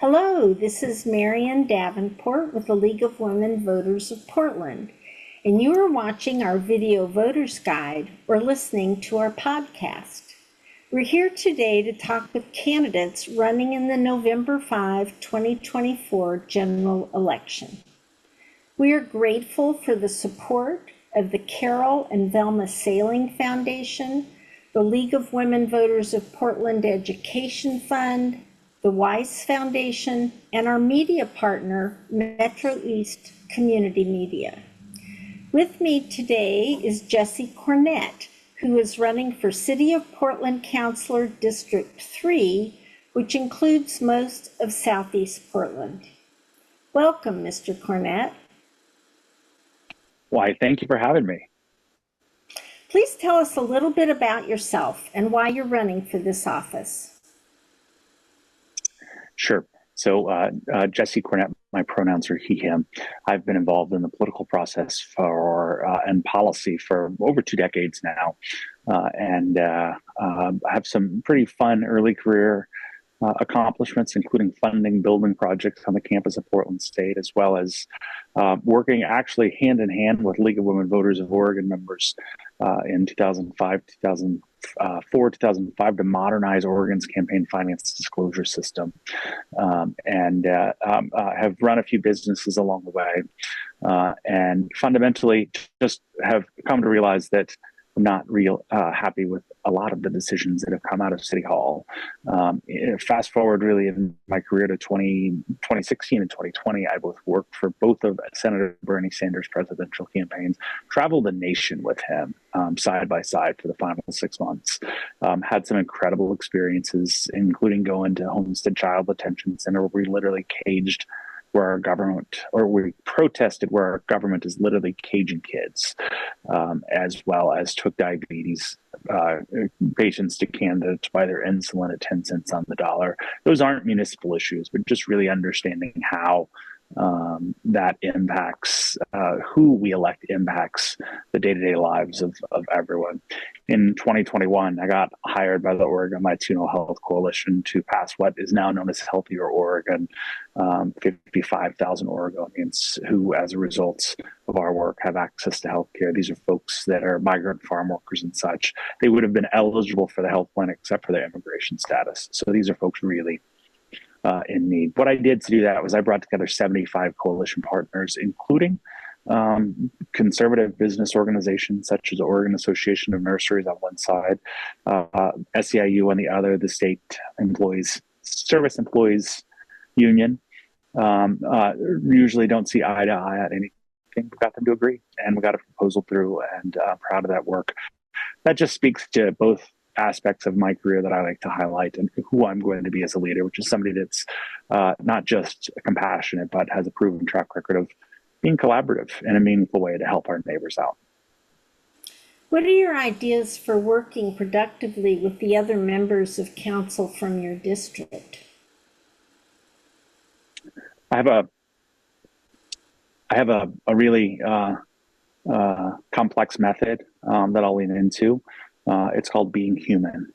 Hello, this is Marian Davenport with the League of Women Voters of Portland, and you are watching our video voters guide or listening to our podcast. We're here today to talk with candidates running in the November 5, 2024 general election. We are grateful for the support of the Carol and Velma Sailing Foundation, the League of Women Voters of Portland Education Fund, the Weiss Foundation, and our media partner, Metro East Community Media. With me today is Jessie Cornett, who is running for City of Portland Councilor District 3, which includes most of Southeast Portland. Welcome, Mr. Cornett. Why, thank you for having me. Please tell us a little bit about yourself and why you're running for this office. Sure. So Jessie Cornett, my pronouns are he, him. I've been involved in the political process and policy for over 2 decades now. I have some pretty fun early career accomplishments, including funding building projects on the campus of Portland State, as well as working actually hand in hand with League of Women Voters of Oregon members in 2005, 2005 to modernize Oregon's campaign finance disclosure system, and have run a few businesses along the way, and fundamentally just have come to realize that I'm not happy with a lot of the decisions that have come out of City Hall. Fast forward really in my career to 2016 and 2020, I both worked for both of Senator Bernie Sanders' presidential campaigns, traveled the nation with him side by side for the final 6 months, had some incredible experiences, including going to Homestead Child Detention Center, where we literally we protested where our government is literally caging kids, as well as took diabetes patients to Canada to buy their insulin at 10 cents on the dollar. Those aren't municipal issues, but just really understanding how that impacts who we elect, impacts the day-to-day lives of everyone. In 2021, I got hired by the Oregon Latino Health Coalition to pass what is now known as Healthier Oregon. 55,000 Oregonians who, as a result of our work, have access to healthcare. These are folks that are migrant farm workers and such. They would have been eligible for the health plan except for their immigration status. So these are folks really in need. What I did to do that was I brought together 75 coalition partners, including conservative business organizations such as the Oregon Association of Nurseries on one side, SEIU on the other, the State Service Employees Union. Usually don't see eye to eye at anything. We got them to agree, and we got a proposal through, and proud of that work. That just speaks to both aspects of my career that I like to highlight and who I'm going to be as a leader, which is somebody that's not just compassionate, but has a proven track record of being collaborative in a meaningful way to help our neighbors out. What are your ideas for working productively with the other members of council from your district? I have a really complex method that I'll lean into. It's called being human.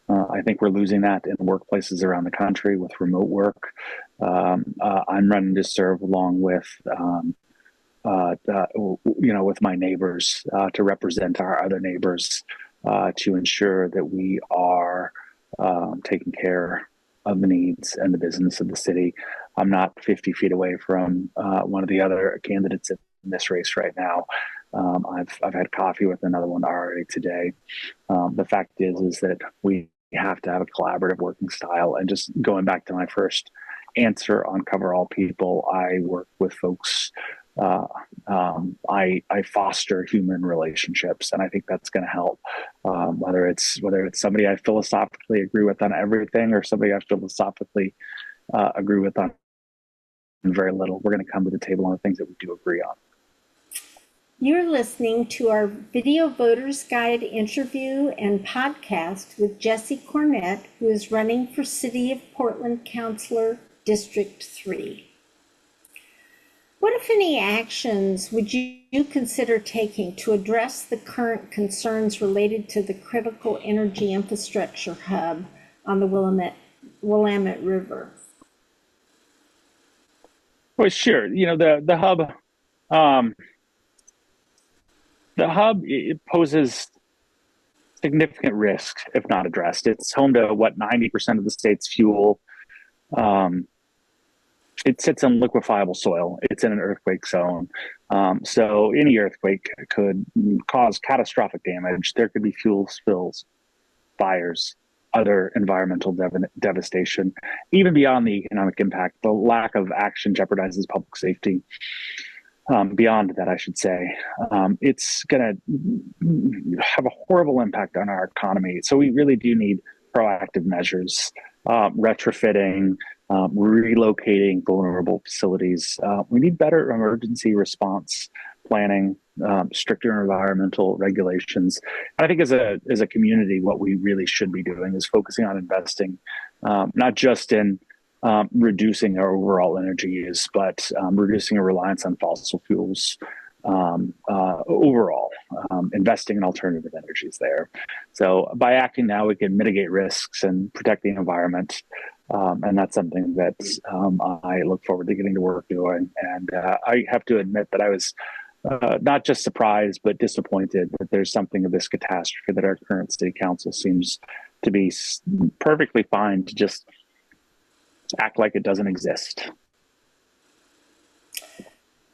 I think we're losing that in workplaces around the country with remote work. I'm running to serve along with, with my neighbors to represent our other neighbors to ensure that we are taking care of the needs and the business of the city. I'm not 50 feet away from one of the other candidates in this race right now. I've had coffee with another one already today. The fact is that we have to have a collaborative working style. And just going back to my first answer on Cover All People, I work with folks. I foster human relationships, and I think that's going to help. Whether it's somebody I philosophically agree with on everything, or somebody I philosophically agree with on very little, we're going to come to the table on the things that we do agree on. You're listening to our Video Voters Guide interview and podcast with Jessie Cornett, who is running for City of Portland Councilor District 3. What, if any, actions would you consider taking to address the current concerns related to the critical energy infrastructure hub on the Willamette River? Well, sure. Um, the hub it poses significant risks if not addressed. It's home to what 90% of the state's fuel. Um, it sits on liquefiable soil. It's in an earthquake zone. So any earthquake could cause catastrophic damage. There could be fuel spills, fires, other environmental devastation. Even beyond the economic impact, the lack of action jeopardizes public safety. Beyond that, I should say, it's going to have a horrible impact on our economy. So we really do need proactive measures, retrofitting, relocating vulnerable facilities. We need better emergency response planning, stricter environmental regulations. And I think as a community, what we really should be doing is focusing on investing, not just in reducing our overall energy use, but reducing our reliance on fossil fuels overall, investing in alternative energies there. So by acting now, we can mitigate risks and protect the environment. And that's something that I look forward to getting to work doing. And I have to admit that I was not just surprised, but disappointed that there's something of this catastrophe that our current city council seems to be perfectly fine to just act like it doesn't exist.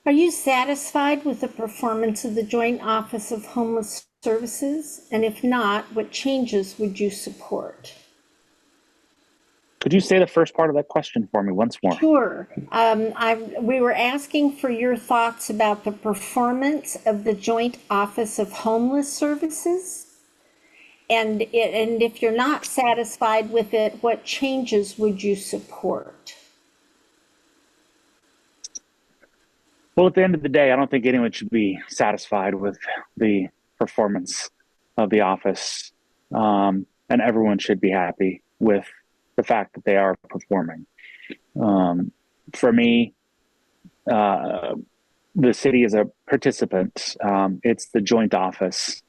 Are you satisfied with the performance of the Joint Office of Homeless Services? And if not, what changes would you support? Could you say the first part of that question for me once more? Sure. We were asking for your thoughts about the performance of the Joint Office of Homeless Services. And if you're not satisfied with it, what changes would you support? Well, at the end of the day, I don't think anyone should be satisfied with the performance of the office. And everyone should be happy with the fact that they are performing. For me, the city is a participant. It's the joint office.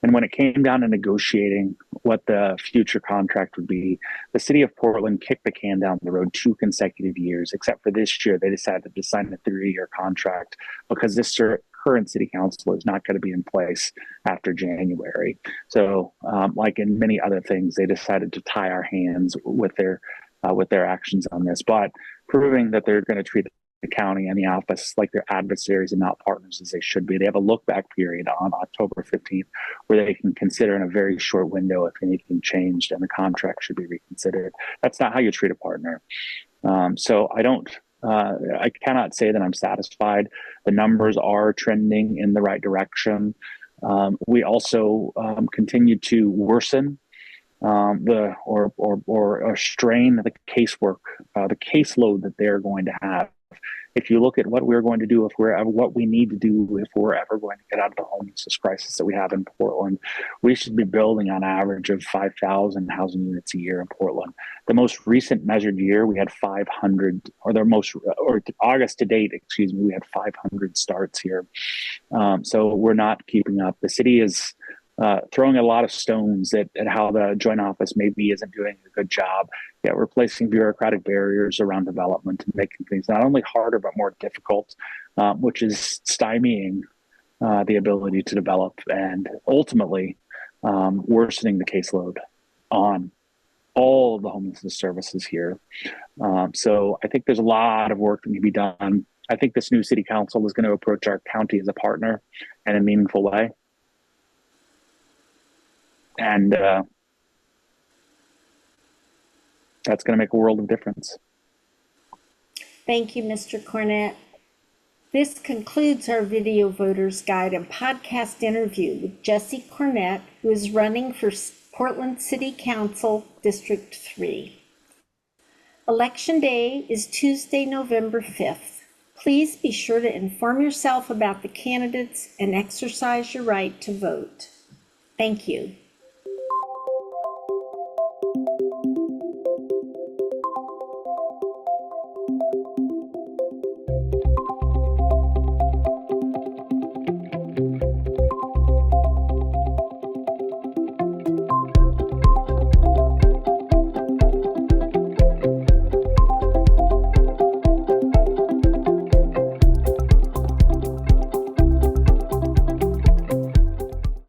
And when it came down to negotiating what the future contract would be, the city of Portland kicked the can down the road 2 consecutive years, except for this year, they decided to sign a 3-year contract because this current city council is not going to be in place after January. So like in many other things, they decided to tie our hands with their actions on this, but proving that they're going to treat the county and the office like they're adversaries and not partners as they should be. They have a look back period on October 15th where they can consider in a very short window if anything changed and the contract should be reconsidered. That's not how you treat a partner. So I cannot say that I'm satisfied. The numbers are trending in the right direction. We also continue to worsen or strain the casework, the caseload that they're going to have. If you look at what we're going to do, what we need to do if we're ever going to get out of the homelessness crisis that we have in Portland, we should be building on average of 5,000 housing units a year in Portland. The most recent measured year, we had 500, or August to date, excuse me, we had 500 starts here. So we're not keeping up. The city is throwing a lot of stones at how the joint office maybe isn't doing a good job. Yeah, we're placing bureaucratic barriers around development and making things not only harder but more difficult, which is stymieing the ability to develop and ultimately worsening the caseload on all of the homelessness services here. So I think there's a lot of work that can be done. I think this new city council is going to approach our county as a partner in a meaningful way. And that's going to make a world of difference. Thank you, Mr. Cornett. This concludes our video voters guide and podcast interview with Jesse Cornett, who is running for Portland City Council District 3. Election Day is Tuesday, November 5th. Please be sure to inform yourself about the candidates and exercise your right to vote. Thank you.